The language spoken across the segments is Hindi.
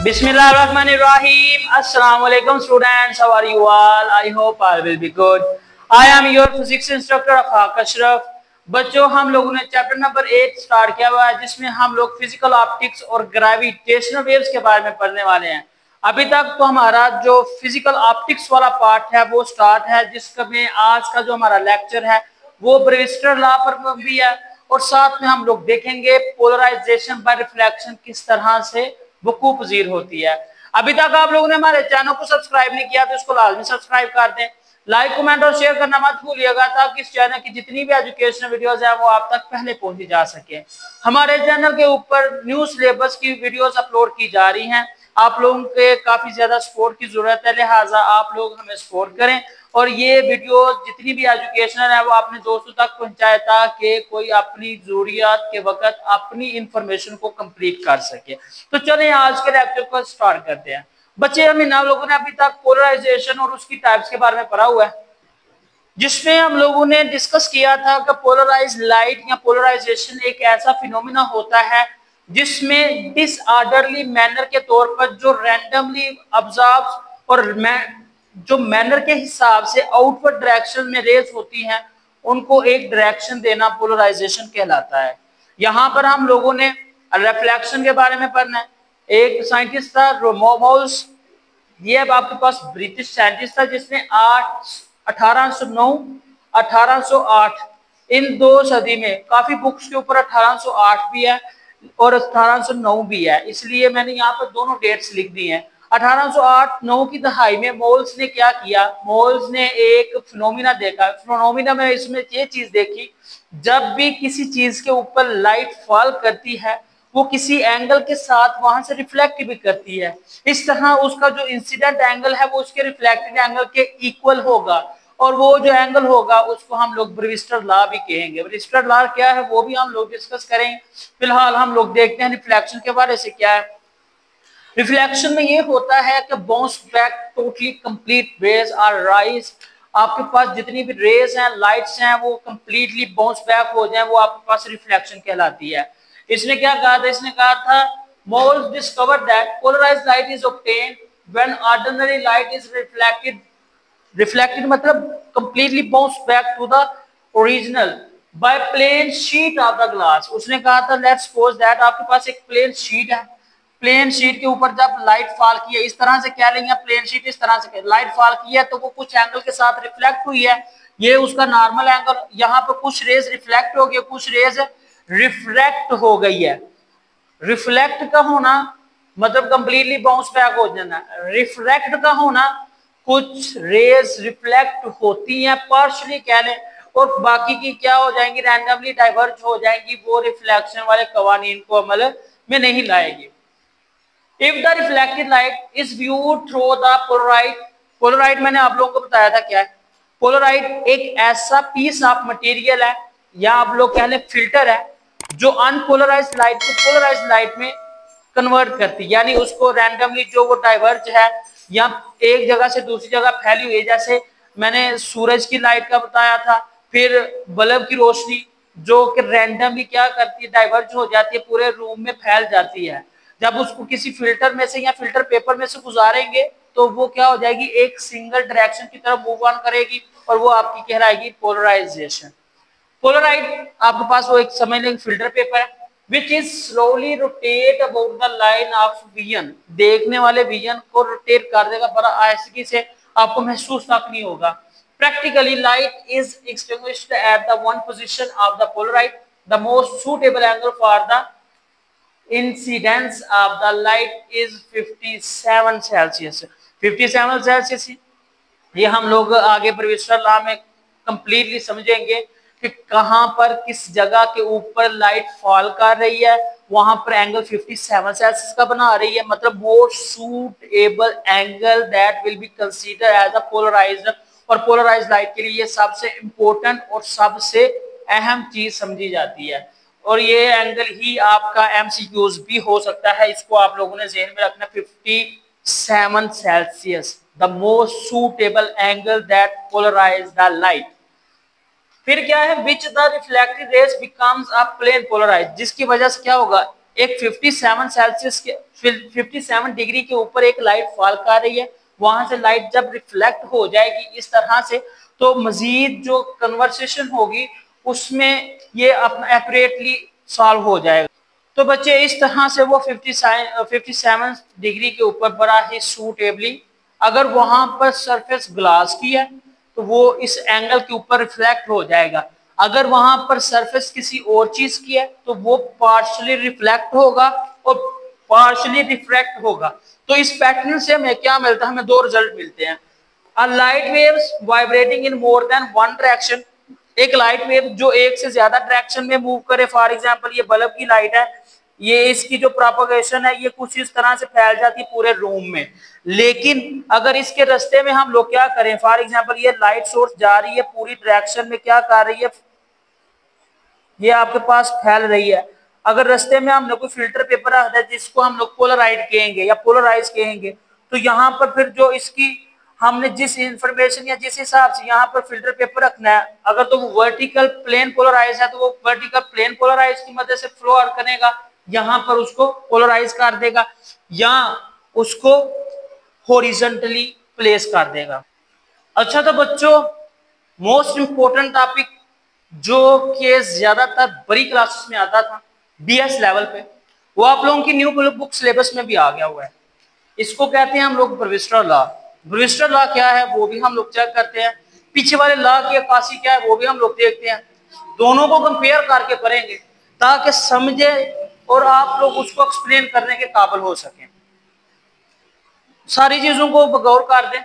Bismillahirrahmanirrahim. Assalamu alaikum students. How are you all? I hope all will be good. I am your physics instructor Afaq Ashraf. बच्चों, हम लोगों ने चैप्टर नंबर 8 स्टार्ट किया हुआ है जिसमें हम लोग फिजिकल ऑप्टिक्स और ग्रेविटेशनल वेव्स के बारे में पढ़ने वाले हैं। अभी तक तो हमारा जो फिजिकल ऑप्टिक्स वाला पार्ट है वो स्टार्ट है, जिसमें आज का जो हमारा लेक्चर है वो ब्रेविस्टर लॉ पर भी है और साथ में हम लोग देखेंगे पोलराइजेशन बाय रिफ्लेक्शन किस तरह से वकूफ पजीर होती है। अभी तक आप लोगों ने हमारे चैनल को सब्सक्राइब नहीं किया तो इसको लाजमी सब्सक्राइब कर दें, लाइक कमेंट और शेयर करना मत भूलिएगा ताकि इस चैनल की जितनी भी एजुकेशनल वीडियोस है वो आप तक पहले पहुंची जा सके। हमारे चैनल के ऊपर न्यू सिलेबस की वीडियोस अपलोड की जा रही हैं। आप लोगों के काफी ज्यादा सपोर्ट की जरूरत है, लिहाजा आप लोग हमें सपोर्ट करें और ये वीडियो जितनी भी एजुकेशनल है वो अपने दोस्तों तक पहुंचाए ताकि कोई अपनी जरूरियात के वक्त अपनी इंफॉर्मेशन को कंप्लीट कर सके। तो चलें आज के लेक्चर को स्टार्ट करते हैं। बच्चे, हम इन लोगों ने अभी तक पोलराइजेशन और उसकी टाइप्स के बारे में पढ़ा हुआ है, जिसमें हम लोगों ने डिस्कस किया था कि पोलराइज लाइट या पोलराइजेशन एक ऐसा फिनोमिना होता है जिसमें डिसऑर्डरली मैनर के तौर पर जो रैंडमली ऑब्जर्व और जो मैनर के हिसाब से आउटवर्ड डायरेक्शन में रेज होती हैं उनको एक डायरेक्शन देना पोलराइजेशन कहलाता है। यहाँ पर हम लोगों ने रिफ्लेक्शन के बारे में पढ़ना है। एक साइंटिस्ट था रोमोल्स, ये अब आपके पास ब्रिटिश साइंटिस्ट था जिसने 1809 1808 इन दो सदी में काफी बुक्स के ऊपर 1808 भी है और 1809 भी है, इसलिए मैंने यहाँ पर दोनों डेट्स लिख दी हैं। 1808-9 की दहाई में मोल्स ने क्या किया, मोल्स ने एक फिनोमिना देखा। फिनोमिना में इसमें ये चीज देखी, जब भी किसी चीज के ऊपर लाइट फॉल करती है वो किसी एंगल के साथ वहां से रिफ्लेक्ट भी करती है। इस तरह उसका जो इंसिडेंट एंगल है वो उसके रिफ्लेक्टेड एंगल के इक्वल होगा और वो जो एंगल होगा उसको हम लोग ब्रेविस्टर लॉ भी कहेंगे। ब्रेविस्टर लॉ क्या है वो भी हम लोग डिस्कस करेंगे। फिलहाल हम लोग देखते हैं रिफ्लेक्शन के बारे से क्या है। रिफ्लेक्शन में ये होता है कि bounce back totally complete rays or rise, आपके पास जितनी भी रेज हैं लाइट्स हैं वो कंप्लीटली बाउंस बैक हो जाए, वो आपके पास रिफ्लेक्शन कहलाती है। इसने क्या कहा था, इसने कहा था Malus discover that polarised light is obtained when ordinary light is reflected मतलब completely bounce back to the original by plane sheet of the glass. उसने कहा था लेट्स सपोज दैट आपके पास एक प्लेन शीट है, प्लेन शीट के ऊपर जब लाइट फॉल की है, इस तरह से क्या लेंगे, प्लेन शीट इस तरह से लाइट फॉल की है तो वो कुछ एंगल के साथ रिफ्लेक्ट हुई है, ये उसका नॉर्मल एंगल, यहाँ पे कुछ रेज रिफ्लेक्ट हो गई, कुछ रेज रिफ्रैक्ट हो गई है। रिफ्लेक्ट का होना मतलब कंप्लीटली बाउंस बैक हो जाना, रिफ्रैक्ट का होना कुछ रेज रिफ्लेक्ट होती हैं पार्शियली कह लें और बाकी की क्या हो जाएंगी, रैंडमली डाइवर्ज हो जाएंगी, वो रिफ्लेक्शन वाले कवानीन को अमल में नहीं लाएगी। If the reflected light is viewed through the polarize, Polaroid मैंने आप लोगों को बताया था क्या है। पोलराइड एक ऐसा पीस ऑफ मटेरियल है या आप लोग कह लें फिल्टर है जो अनपोलराइज्ड लाइट को पोलराइज्ड लाइट में कन्वर्ट करती है, यानी उसको रैंडमली जो वो डाइवर्ज है या एक जगह से दूसरी जगह फैली हुई है। जैसे मैंने सूरज की लाइट का बताया था, फिर बल्ब की रोशनी जो कि रैंडमली क्या करती है, डाइवर्ज हो जाती है, पूरे रूम में फैल जाती है। जब उसको किसी फिल्टर में से या फिल्टर पेपर में से गुजारेंगे तो वो क्या हो जाएगी, एक सिंगल डायरेक्शन की तरफ मूव ऑन करेगी और वो आपकी कहलाएगी पोलराइजेशन। पोलराइड आपके पास वो एक समझ लेंगे फिल्टर पेपर है which is slowly rotate about the line of vision, देखने वाले विजन को रोटेट कर देगा, बड़ा आसानी से आपको महसूस तक नहीं होगा। Practically light is extinguished at the one position of the Polaroid, the most suitable angle for the incidence of the light is 57 Celsius. 57 Celsius ये हम लोग आगे ब्रेविस्टर लॉ में कंप्लीटली समझेंगे कि कहां पर किस जगह के ऊपर लाइट फॉल कर रही है, वहां पर एंगल 57 सेल्सियस का बना रही है, मतलब most suitable angle that will be consider as a polarised, और पोलराइज्ड लाइट के लिए ये सबसे इंपॉर्टेंट और सबसे अहम चीज समझी जाती है और ये एंगल ही आपका एमसीक्यूज भी हो सकता है। इसको आप लोगों ने ज़हन में रखना, 57 Celsius the most suitable angle that polarise the light. फिर क्या है, which the reflected rays becomes a plane polarise, जिसकी वजह से क्या होगा, एक 57 सेल्सियस के 57 डिग्री के ऊपर एक लाइट फॉल कर रही है, वहां से लाइट जब रिफ्लेक्ट हो जाएगी इस तरह से, तो मजीद जो कन्वर्सेशन होगी उसमें ये अपना एक्यूरेटली सॉल्व हो जाएगा। तो बच्चे इस तरह से वो 57 डिग्री के ऊपर बड़ा ही सूटेबली, अगर वहां पर सरफेस ग्लास की है तो वो इस एंगल के ऊपर रिफ्लेक्ट हो जाएगा, अगर वहां पर सरफेस किसी और चीज की है तो वो पार्शियली रिफ्लेक्ट होगा और पार्शियली रिफ्रैक्ट होगा। तो इस पैटर्न से हमें क्या मिलता है, हमें दो रिजल्ट मिलते हैं। A light waves vibrating in more than one direction, एक लाइट वेव जो एक से ज्यादा डायरेक्शन में मूव करे, फॉर एग्जांपल ये बल्ब की लाइट है, ये इसकी जो प्रोपगेशन है ये कुछ इस तरह से फैल जाती है पूरे रूम में, लेकिन अगर इसके रास्ते में हम लोग क्या करें, फॉर एग्जांपल ये लाइट सोर्स जा रही है पूरी डायरेक्शन में, क्या कर रही है, ये आपके पास फैल रही है, अगर रास्ते में हम लोग कोई फिल्टर पेपर रखता है जिसको हम लोग पोलराइड कहेंगे या पोलराइज कहेंगे, तो यहाँ पर फिर जो इसकी हमने जिस इंफॉर्मेशन या जिस हिसाब से यहाँ पर फिल्टर पेपर रखना है, अगर तो वो वर्टिकल प्लेन पोलराइज है तो वो वर्टिकल प्लेन पोलराइज की मदद से फ्लो करेगा, यहाँ पर उसको पोलराइज कर देगा या उसको हॉरिजॉन्टली प्लेस कर देगा। अच्छा तो बच्चों मोस्ट इंपोर्टेंट टॉपिक जो कि ज्यादातर बड़ी क्लासेस में आता था बीएस लेवल पे, वो आप लोगों की न्यू बुक सिलेबस में भी आ गया हुआ है। इसको कहते हैं हम लोग ब्रेविस्टर लॉ। ब्रेविस्टर लॉ क्या है वो भी हम लोग चेक करते हैं, पीछे वाले लॉ की अक्कासी क्या है वो भी हम लोग देखते हैं, दोनों को कंपेयर करके पढ़ेंगे ताकि समझे और आप लोग उसको एक्सप्लेन करने के काबिल हो सकें। सारी चीजों को गौर कर दें,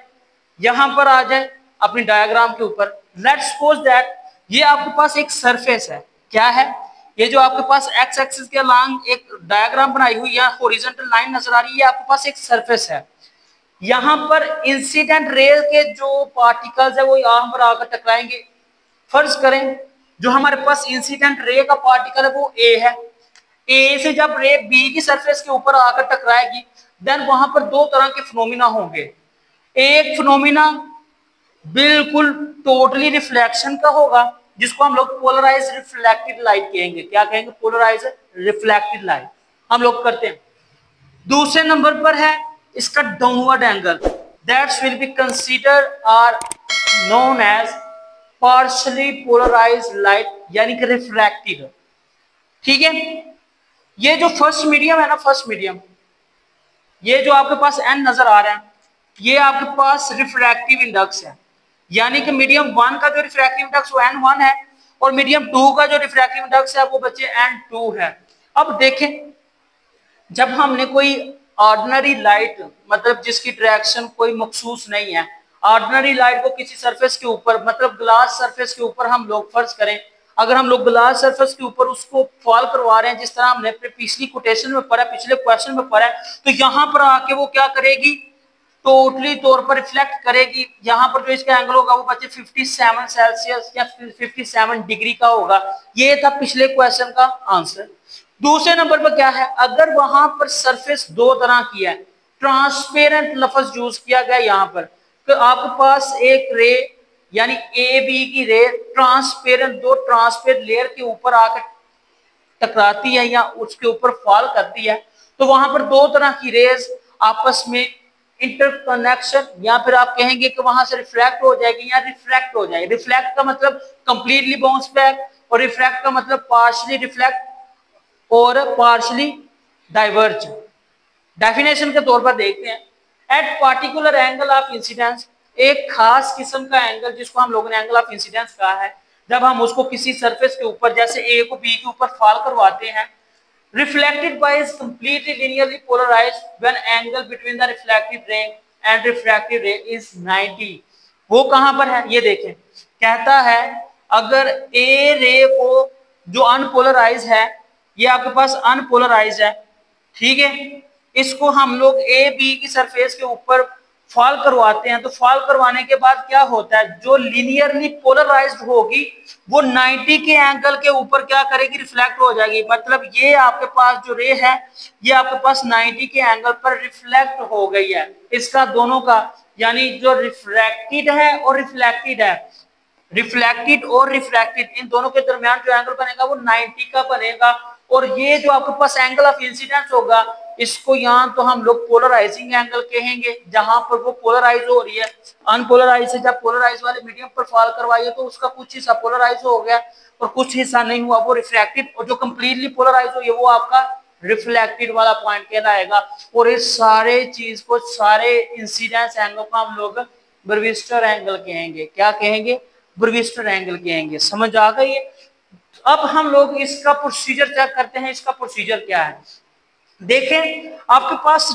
यहां पर आ जाए अपनी डायग्राम के ऊपर। लेट्स सपोज दैट ये आपके पास एक सरफेस है, क्या है, ये जो आपके पास एक्स एक्सिस के अलॉन्ग एक डायग्राम बनाई हुई है, हॉरिजॉन्टल लाइन नजर आ रही है, आपके पास एक सरफेस है, यहां पर इंसिडेंट रे के जो पार्टिकल्स है वो यहां पर आकर टकराएंगे। फर्ज करें जो हमारे पास इंसिडेंट रे का पार्टिकल है वो ए है, ए से जब रे बी की सरफेस के ऊपर आकर टकराएगी देन वहां पर दो तरह के फिनोमिना होंगे। एक फिनोमिना बिल्कुल टोटली रिफ्लेक्शन का होगा जिसको हम लोग पोलराइज रिफ्लेक्टेड लाइट कहेंगे, क्या कहेंगे, पोलराइज रिफ्लेक्टेड लाइट हम लोग करते हैं। दूसरे नंबर पर है इसका downward angle, that's will be considered or known as partially polarised light यानी कि रिफ्रैक्टेड। ठीक है, ये जो फर्स्ट मीडियम है ना, फर्स्ट मीडियम ये जो आपके पास एन नजर आ रहा है ये आपके पास रिफ्रैक्टिव इंडेक्स है, यानी कि मीडियम 1 का जो रिफ्रैक्टिव इंडेक्स वो n1 है और मीडियम 2 का जो रिफ्रैक्टिव इंडेक्स है वो बच्चे n2 है। अब देखें जब हमने कोई ऑर्डिनरी लाइट मतलब जिसकी डायरेक्शन कोई मखसूस नहीं है, ऑर्डिनरी लाइट को किसी सरफेस के ऊपर मतलब ग्लास सरफेस के ऊपर हम लोग फर्ज करें, अगर हम लोग ग्लास सरफेस के ऊपर उसको फॉल करवा रहे हैं जिस तरह हमने पिछली कोटेशन में पढ़ा, पिछले क्वेश्चन में पढ़ा, तो यहाँ पर आके वो क्या करेगी, टोटली तौर पर रिफ्लेक्ट करेगी। यहाँ पर जो इसका एंगल होगा वो बच्चे 57 सेल्सियस या 57 डिग्री का होगा। ये था पिछले क्वेश्चन का आंसर। दूसरे नंबर पर क्या है, अगर वहां पर सरफेस दो तरह की है, ट्रांसपेरेंट लफ्ज यूज किया गया यहाँ पर, तो आपके पास एक रे यानी ए बी की रे ट्रांसपेरेंट दो ट्रांसपेरेंट लेयर के ऊपर आकर टकराती है या उसके ऊपर फॉल करती है, तो वहां पर दो तरह की रेज आपस में इंटरकनेक्शन या फिर आप कहेंगे कि वहां से रिफ्लेक्ट हो जाएगी या रिफ्रैक्ट हो जाएगी। रिफ्लेक्ट का मतलब कंप्लीटली बाउंस बैक और रिफ्रैक्ट का मतलब पार्शियली रिफ्लेक्ट और पार्शियली डाइवर्ज। डेफिनेशन के तौर पर देखते हैं, eight particular angle of incidence, एक खास किस्म का एंगल जिसको हम लोगों ने एंगल ऑफ इंसिडेंस कहा है, जब हम उसको किसी सरफेस के ऊपर जैसे ए को बी के ऊपर फॉल करवाते हैं, reflected by is completely linearly polarized when angle between the reflected ray and refracted ray is 90। वो कहां पर है ये देखें, कहता है अगर ए रे को जो अनपोलराइज है, ये आपके पास अनपोलराइज है, ठीक है, इसको हम लोग ए बी की सरफेस के ऊपर फॉल करवाते हैं, तो फॉल करवाने के बाद क्या होता है, जो लिनियरली पोलराइज्ड होगी वो 90 के एंगल के ऊपर क्या करेगी, रिफ्लेक्ट हो जाएगी। मतलब ये आपके पास जो रे है ये आपके पास 90 के एंगल पर रिफ्लेक्ट हो गई है, इसका दोनों का, यानी जो रिफ्रैक्टेड है और रिफ्लेक्टेड है, रिफ्लेक्टेड और रिफ्रैक्टेड इन दोनों के दरमियान जो एंगल बनेगा वो 90 का बनेगा। और ये जो आपके पास एंगल ऑफ इंसिडेंस होगा, इसको यहाँ तो हम लोग पोलराइजिंग एंगल कहेंगे, जहां पर वो पोलराइज हो रही है। अनपोलराइज से जब पोलराइज वाले मीडियम पर फॉल करवाइए तो उसका कुछ हिस्सा पोलराइज हो गया और कुछ हिस्सा नहीं हुआ, वो रिफ्रैक्टेड, और जो कंप्लीटली पोलराइज हुई है वो आपका रिफ्लेक्टेड वाला पॉइंट कहलाएगा। और इस सारे चीज को, सारे इंसिडेंस एंगल को हम लोग ब्रेविस्टर एंगल कहेंगे। क्या कहेंगे? ब्रेविस्टर एंगल कहेंगे। समझ आ गई है? अब हम लोग इसका प्रोसीजर चेक करते हैं। इसका प्रोसीजर क्या है? देखें, आपके पास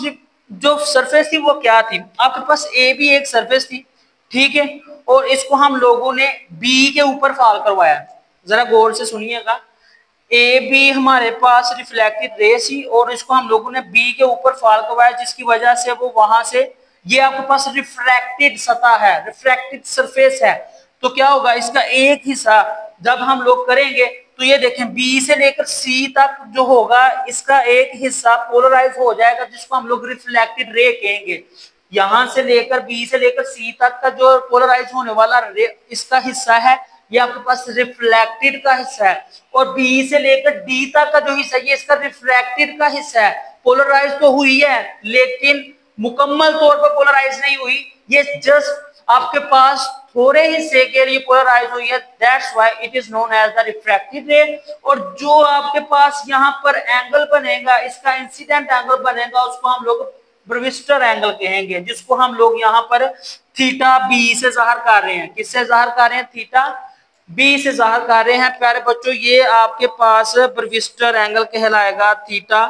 जो सरफेस थी वो क्या थी? आपके पास ए बी एक सरफेस थी, ठीक है, और इसको हम लोगों ने बी के ऊपर फॉल करवाया। जरा गौर से सुनिएगा, ए बी हमारे पास रिफ्लेक्टेड रे थी और इसको हम लोगों ने बी के ऊपर फॉल करवाया, जिसकी वजह से वो वहां से, ये आपके पास रिफ्रैक्टेड सतह है, रिफ्रैक्टेड सरफेस है। तो क्या होगा, इसका एक हिस्सा जब हम लोग करेंगे तो ये देखें, बी से लेकर सी तक जो होगा इसका एक हिस्सा पोलराइज हो जाएगा, जिसको हम लोग रिफ्लेक्टेड रे कहेंगे। यहां से लेकर बी से लेकर सी तक का जो पोलराइज होने वाला रे, इसका हिस्सा है, ये आपके पास रिफ्लेक्टेड का हिस्सा है। और बी से लेकर डी तक का जो हिस्सा है, ये इसका रिफ्रैक्टेड का हिस्सा है। पोलराइज तो हुई है लेकिन मुकम्मल तौर पर पोलराइज नहीं हुई, ये जस्ट आपके पास थोड़े हिस्से के लिए पोलराइज हुई है। That's why it is known as the refracted ray. और जो आपके पास यहाँ पर एंगल बनेगा, इसका इंसिडेंट एंगल बनेगा, उसको हम लोग ब्रेविस्टर एंगल कहेंगे, जिसको हम लोग यहाँ पर थीटा बी से जाहिर कर रहे हैं। किससे जाहिर कर रहे हैं? थीटा बी से जाहिर कर रहे हैं। प्यारे बच्चों, ये आपके पास ब्रेविस्टर एंगल कहलाएगा, थीटा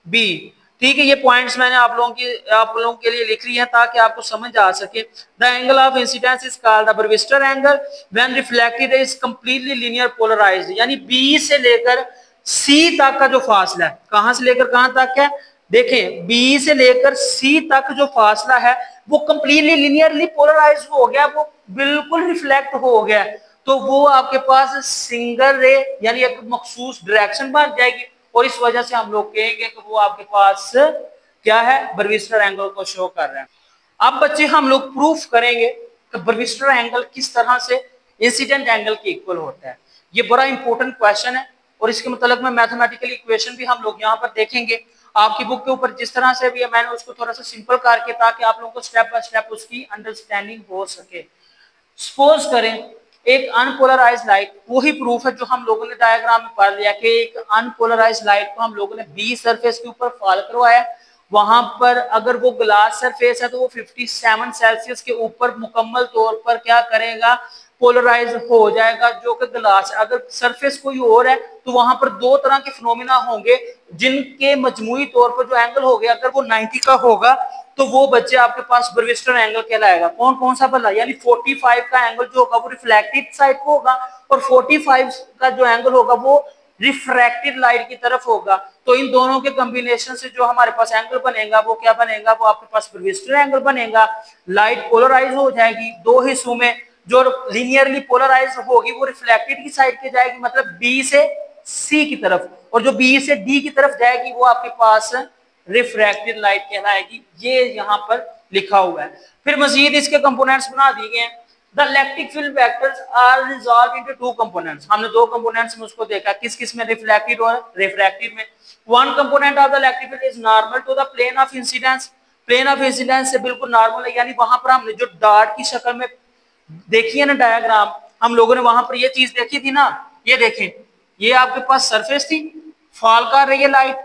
बी। ठीक है, ये पॉइंट्स मैंने आप लोगों के लिए लिख ली है ताकि आपको समझ आ सके। The angle of incidence is called the Brewster angle when reflected is completely linear polarised. यानी बी से लेकर सी तक का जो फासला है, कहां से लेकर कहां तक है? देखें, बी से लेकर सी तक जो फासला है वो कंप्लीटली लीनियरली पोलराइज हो गया, वो बिल्कुल रिफ्लेक्ट हो गया, तो वो आपके पास सिंगल रे यानी एक मखसूस डायरेक्शन बन जाएगी। और इस वजह से हम लोग कहेंगे कि वो आपके पास क्या है? ब्रेविस्टर एंगल को शो कर रहे हैं। अब बच्चे हम लोग प्रूफ करेंगे कि ब्रेविस्टर एंगल किस तरह से इंसिडेंट एंगल के इक्वल होता है। ये बड़ा इंपॉर्टेंट क्वेश्चन है और इसके मतलब में मैथमेटिकल इक्वेशन भी हम लोग यहाँ पर देखेंगे। आपकी बुक के ऊपर जिस तरह से भी है, मैंने उसको थोड़ा सा सिंपल करके, ताकि आप लोगों को स्टेप बाय स्टेप उसकी अंडरस्टैंडिंग हो सके। सपोज करें एक अनपोलराइज लाइट, वही प्रूफ है जो हम लोगों ने डायग्राम में पढ़ लिया कि एक अनपोलराइज लाइट को हम लोगों ने बी सरफेस के ऊपर फॉल करवाया। वहां पर अगर वो ग्लास सरफेस है तो वो 57 सेल्सियस के ऊपर मुकम्मल तौर पर क्या करेगा? पोलराइज हो जाएगा, जो कि ग्लास। अगर सरफेस कोई और है तो वहां पर दो तरह के फिनोमिना होंगे, जिनके मजमूई तौर पर जो एंगल हो गया, अगर वो 90 का होगा तो वो बच्चे आपके पास ब्रेविस्टर एंगल कहलाएगा। कौन कौन सा भला? यानी 45 का एंगल जो होगा वो रिफ्लेक्टेड साइड को होगा और 45 का जो एंगल होगा वो रिफ्रैक्टेड लाइट की तरफ होगा। तो इन दोनों के कॉम्बिनेशन से जो हमारे पास एंगल बनेगा वो क्या बनेगा? वो आपके पास ब्रेविस्टर एंगल बनेगा। लाइट पोलराइज हो जाएगी दो हिस्सों में, जो लीनियरली पोलराइज होगी वो रिफ्लेक्टेड की साइड पे जाएगी, मतलब बी से सी की तरफ, और जो बी से डी की तरफ जाएगी वो आपके पास रिफ्रैक्टेड लाइट कहलाएगी। ये यहाँ पर लिखा हुआ है। फिर मजीद इसके कंपोनेंट्स बना दिए गए हैं। The electric field vectors are resolve into two components. हमने दो कंपोनेंट्स में उसको देखा, किस किस में? रिफ्लेक्टेड और रिफ्रैक्टेड में। One component of the electric field is normal to the plane of incidence. Plane of incidence से बिल्कुल नॉर्मल है, यानी वहां पर हमने जो डॉट की शक्ल में देखी है ना डायग्राम, हम लोगों ने वहां पर ये चीज देखी थी ना। ये देखें, ये आपके पास सरफेस थी, फॉल कर रही है लाइट,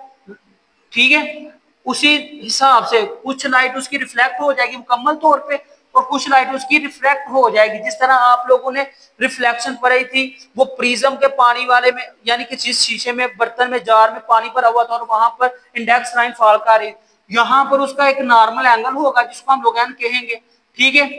ठीक है। उसी हिसाब से कुछ लाइट उसकी रिफ्लेक्ट हो जाएगी मुकम्मल तौर पे और कुछ लाइट उसकी रिफ्लेक्ट हो जाएगी। जिस तरह आप लोगों ने रिफ्लेक्शन पढ़ी थी वो प्रिज्म के पानी वाले में, यानी कि जिस शीशे में, बर्तन में, जार में पानी भरा हुआ था और वहां पर इंडेक्स लाइन फॉल कर रही, यहाँ पर उसका एक नॉर्मल एंगल होगा जिसको हम लोग एन कहेंगे, ठीक है।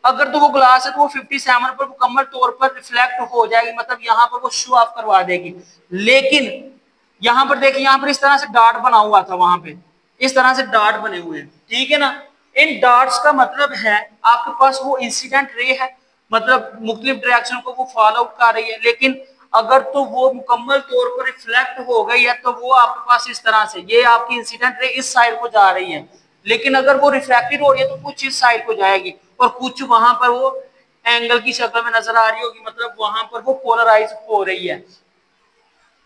अगर तो वो ग्लास है तो वो 57 पर मुकम्मल तौर पर रिफ्लेक्ट हो जाएगी, मतलब यहाँ पर वो शो ऑफ करवा देगी। लेकिन यहाँ पर देखिए, यहाँ पर इस तरह से डॉट बना हुआ था, वहां पे इस तरह से डॉट बने हुए हैं, ठीक है ना। इन डॉट्स का मतलब है आपके पास वो इंसिडेंट रे है, मतलब मुख्तलिफ डायरेक्शन को वो फॉलो कर रही है। लेकिन अगर तो वो मुकम्मल तौर पर रिफ्लेक्ट हो गई है तो वो आपके पास इस तरह से, ये आपकी इंसिडेंट रे इस साइड को जा रही है। लेकिन अगर वो रिफ्लेक्टेड हो रही है तो कुछ इस साइड को जाएगी और कुछ वहां पर वो एंगल की शक्ल में नजर आ रही होगी, मतलब वहां पर वो पोलराइज हो रही है।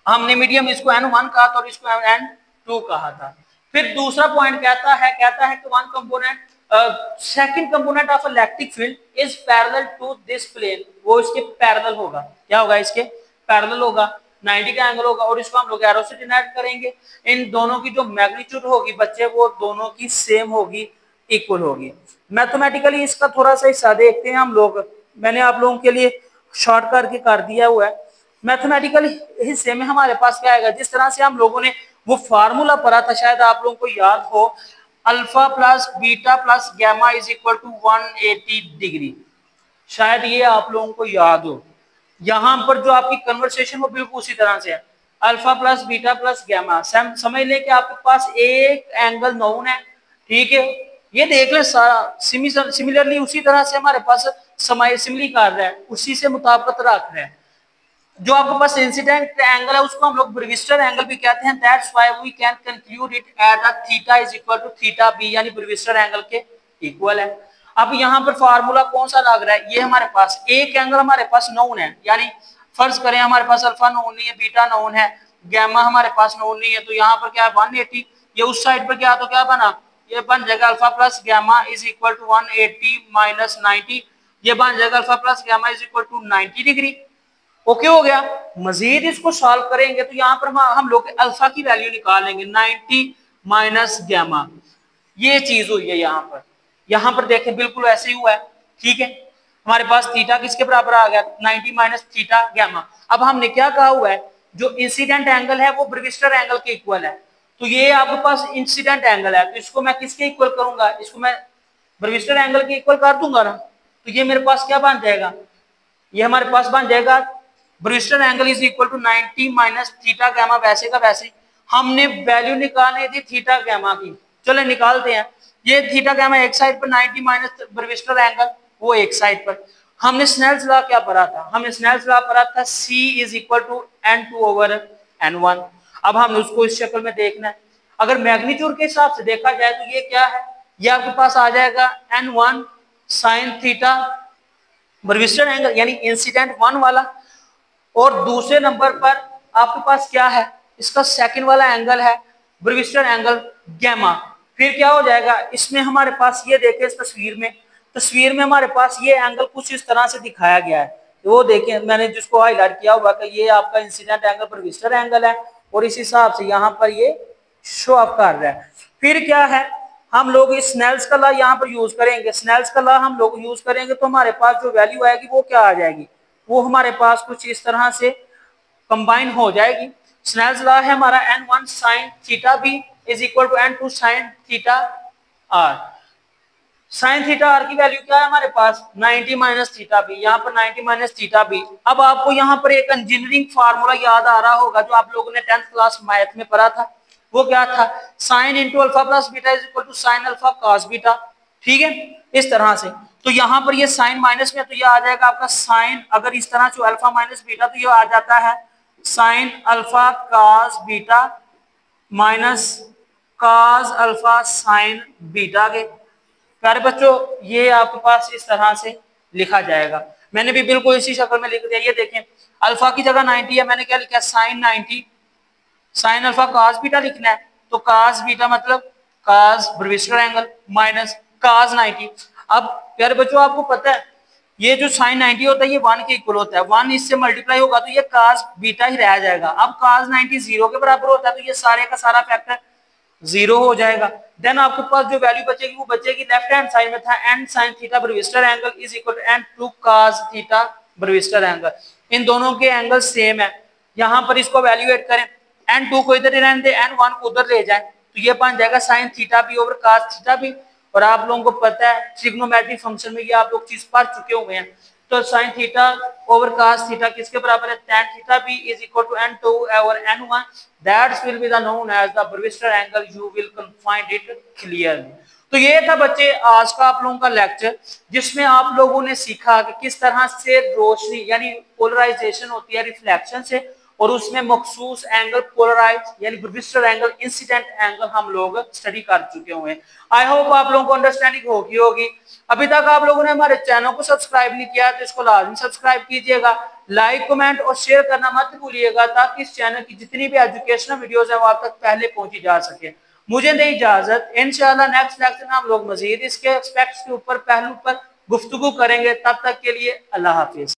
हमने मीडियम इसको N1 कहा था और इसको N2 कहा था। फिर दूसरा पॉइंट कहता है कि one component second component of electric field is parallel to this plane, वो इसके पैरेलल होगा। क्या होगा? इसके पैरेलल होगा, 90 का एंगल होगा और इसको हम लोग एरो से डिनोट करेंगे। इन दोनों की जो मैग्नीट्यूड होगी बच्चे वो दोनों की सेम होगी, इक्वल होगी। मैथमेटिकली इसका थोड़ा सा हिस्सा देखते हैं हम लोग, मैंने आप लोगों के लिए शॉर्ट करके कर दिया हुआ है। मैथमेटिकल हिस्से में हमारे पास क्या आएगा, जिस तरह से हम लोगों ने वो फार्मूला पढ़ा था, शायद आप लोगों को याद हो, alpha plus beta plus gamma is equal to 180 degree, शायद ये आप लोगों को याद हो। यहां पर जो आपकी कन्वर्सेशन वो बिल्कुल उसी तरह से है, alpha plus beta plus gamma. समझ लें कि आपके पास एक एंगल नोन है, ठीक है, ये देख लें सारा सिमिलरली उसी तरह से हमारे पास समय सिमिली कर रहा है, उसी से मुताबिकत रख रहा है। जो आपके पास इंसिडेंट एंगल है उसको हम लोग ब्रेविस्टर एंगल भी कहते हैं। That's why we can conclude it at a theta is equal to theta b, यानी ब्रेविस्टर एंगल के इक्वल है। अब यहाँ पर फार्मूला कौन सा लग रहा है, ये हमारे पास एक एंगल हमारे पास नोन है, यानी फर्ज करें हमारे पास अल्फा नोन नहीं है, बीटा नोन है, गैमा हमारे पास नोन नहीं है, तो यहाँ पर क्या है 180, ये उस साइड पर क्या तो क्या बना, ये बन जाएगा alpha plus gamma is equal to 180 minus 90, ये बन जाएगा alpha plus gamma is equal to 90 degree. Okay हो गया। मजीद इसको सॉल्व करेंगे तो यहाँ पर हम लोग अल्फा की वैल्यू निकालेंगे 90 माइनस गैमा, ये चीज हुई है यहाँ पर देखें बिल्कुल ऐसे ही हुआ है, ठीक है। हमारे पास थीटा किसके बराबर आ गया, 90 माइनस थीटा गैमा। अब हमने क्या कहा हुआ है, जो इंसिडेंट एंगल है वो ब्रेविस्टर एंगल के इक्वल है, तो ये आपके पास इंसिडेंट एंगल है, तो इसको मैं किसके इक्वल करूंगा, इसको मैं ब्रेविस्टर एंगल के इक्वल कर दूंगा ना, तो ये मेरे पास क्या बन जाएगा, ये हमारे पास बन जाएगा Brewster angle is equal to 90 minus theta gamma. वैसे का वैसे हमने वैल्यू निकालनी थी थीटा गैमा की, चलो निकालते हैं। ये थीटा गैमा एक साइड पर 90 माइनस ब्रेविस्टर एंगल वो एक साइड पर। हमने स्नेल्स लॉ क्या पढ़ा था, हमने स्नेल्स लॉ पढ़ा था C is equal to N2 over N1। अब हमने उसको इस शक्ल में देखना है। अगर मैग्नीट्यूड के हिसाब से देखा जाए तो ये क्या है, ये आपके पास आ जाएगा N1 sine theta Brewster angle यानी इंसिडेंट वन वाला, और दूसरे नंबर पर आपके पास क्या है, इसका सेकंड वाला एंगल है ब्रेविस्टर एंगल गैमा। फिर क्या हो जाएगा, इसमें हमारे पास ये देखें इस तस्वीर में हमारे पास ये एंगल कुछ इस तरह से दिखाया गया है, तो वो देखें मैंने जिसको हाईलाइट किया हुआ कि ये आपका इंसिडेंट एंगल ब्रेविस्टर एंगल है और इस हिसाब से यहाँ पर ये शो अप कर रहा है। फिर क्या है, हम लोग इस स्नेल्स का लॉ यहाँ पर यूज करेंगे, स्नेल्स का लॉ हम लोग यूज करेंगे तो हमारे पास जो वैल्यू आएगी वो क्या आ जाएगी, वो हमारे पास कुछ इस तरह से कंबाइन हो जाएगी। स्नेल्स लॉ है हमारा N1 sin theta b is equal to N2 sin theta r. Sine theta r की वैल्यू क्या है हमारे पास 90 माइनस थीटा बी, यहाँ पर 90 माइनस थीटा बी। अब आपको यहाँ पर एक इंजीनियरिंग फार्मूला याद आ रहा होगा जो आप लोगों ने 10th क्लास मैथ में पढ़ा था, वो क्या था, sine into alpha plus beta is equal to sine alpha cos beta, ठीक है, इस तरह से। तो यहाँ पर ये साइन माइनस में, तो ये आ जाएगा आपका साइन, अगर इस तरह से अल्फा माइनस बीटा तो ये आ जाता है sign alpha cos beta minus cos alpha sign beta के। प्यारे बच्चों ये आपके पास इस तरह से लिखा जाएगा, मैंने भी बिल्कुल इसी शक्ल में लिख दिया। ये देखें अल्फा की जगह 90 है, मैंने क्या लिखा sine 90 sine alpha cos beta लिखना है, तो कॉस बीटा मतलब cos Brewster angle minus cos 90। अब प्यारे बच्चों आपको पता है ये जो साइन 90 होता है ये 1 के इक्वल होता है, 1 इससे मल्टीप्लाई होगा तो ये कॉस बीटा ही रह जाएगा। अब कॉस 90 0 के बराबर होता है तो ये सारे का सारा फैक्टर 0 हो जाएगा। देन आपके पास जो वैल्यू बचेगी वो बचेगी लेफ्ट हैंड साइड में था n sin theta Brewster angle is equal to n2 cos theta Brewster angle. इन दोनों के एंगल सेम है, यहाँ पर इसको वैल्यूएट करें, n2 को इधर रहने दे, n1 को उधर ले जाए, तो ये बन जाएगा sin थीटा भी ओवर cos थीटा भी। और आप लोगों को पता है ट्रिग्नोमेट्रिक फंक्शन में ये आप लोग चीज पढ़ चुके हुए हैं, तो sin theta over cos theta किसके बराबर है, tan थीटा भी is equal to n2 over n1, that will be the known as the Brewster angle, you will find it clearly। तो ये था बच्चे आज का आप लोगों का लेक्चर, जिसमें आप लोगों ने सीखा कि किस तरह से रोशनी यानी पोलराइजेशन होती है रिफ्लेक्शन से, और उसमें मखसूस एंगल पोलराइज यानी विजिस्टर एंगल, इंसिडेंट एंगल हम लोग स्टडी कर चुके हुए हैं। आई होप आप लोगों को अंडरस्टैंडिंग होगी। अभी तक आप लोगों ने हमारे चैनल को सब्सक्राइब नहीं किया तो इसको लाजमी सब्सक्राइब कीजिएगा, लाइक कमेंट और शेयर करना मत भूलिएगा ताकि इस चैनल की जितनी भी एजुकेशनल वीडियोस हैं वो आप तक पहले पहुंची जा सके। मुझे नहीं इजाजत, इंशाल्लाह नेक्स्ट लेक्चर में हम लोग मजीद इसके एस्पेक्ट्स के ऊपर, पहलू पर गुफ्तगू करेंगे। तब तक के लिए अल्लाह हाफिज।